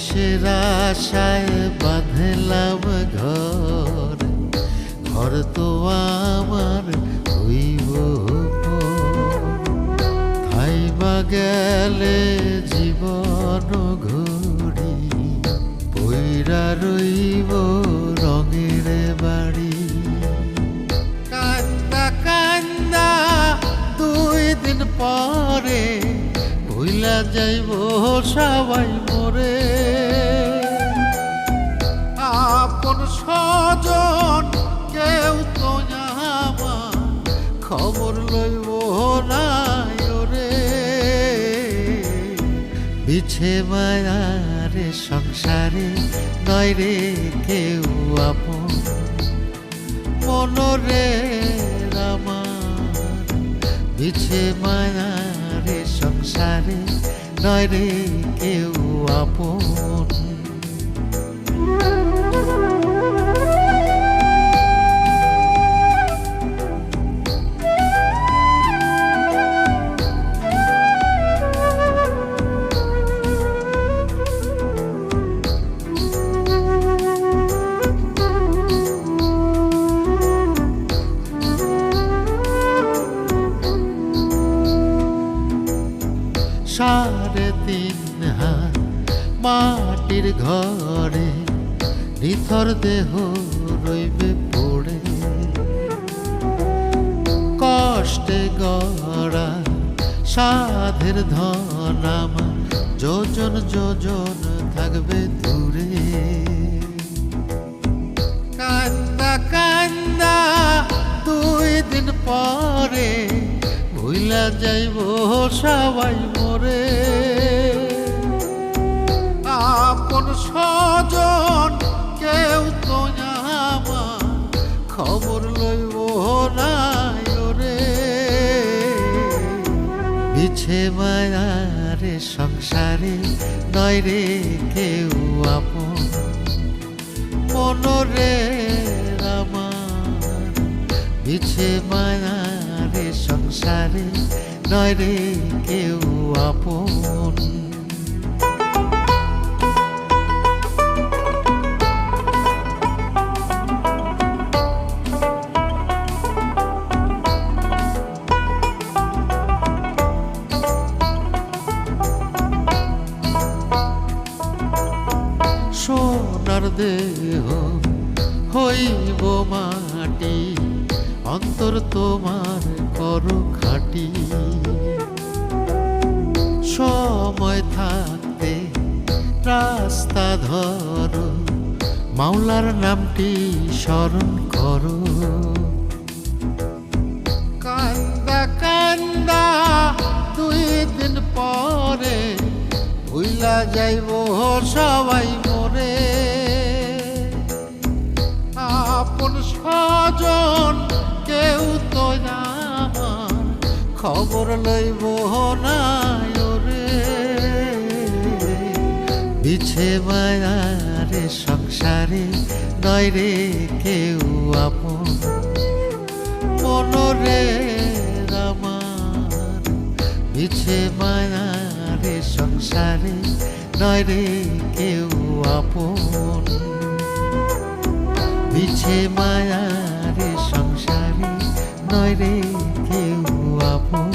কিসের আশায় বাঁধলাম ঘর, ঘর তো আমার হইব থাইবা গেলে জীবন ঘড়ি, পইরা রইব রঙের বাড়ি। কান্দা কান্দা 2 দিন পরে ভুইলা যাইব সবাই মোরে। আপন স্বজন কেউ তো আমার খবর লইব না ওরে। বিছে মায়ার সংসারে নয় রে কেউ আপন, মনরে আমার বিছে মায়ার সংসারে নয় রে কেউ আপন। সাড়ে 3 হাত মাটির ঘরে নিথর দেহ রইবে পড়ে। কষ্টে গড়া সাধের ধন আমার যোজন যোজন থাকবে দূরে। কান্দা কান্দা 2 দিন পরে ভুইলা যাইব সবাই মোরে। আপন স্বজন কেউ তো আমার খবর লইব না ওরে। বিছে মায়ার সংসারে নয় রে কেউ আপন, মনরে আমার বিছে মায়ার সংসারে নয় রে কেউ আপন। সোনার দেহ হইব মাটি, অন্তর তোমার করো খাটি। সময় থাকতে রাস্তা ধরো, মাওলার নামটি স্মরণ করো। কান্দা কান্দা 2 দিন পরে ভুইলা যাইব সবাই মোরে। আপন স্বজন কেউ তো আমার খবর লইব না ওরে। বিছে মায়ার সংসারে নয় রে কেউ আপন, মনরে আমার বিছে মায়ার সংসারে নয় রে কেউ আপন। বিছে মায়ার সংসারে নয় রে কেউ আপন।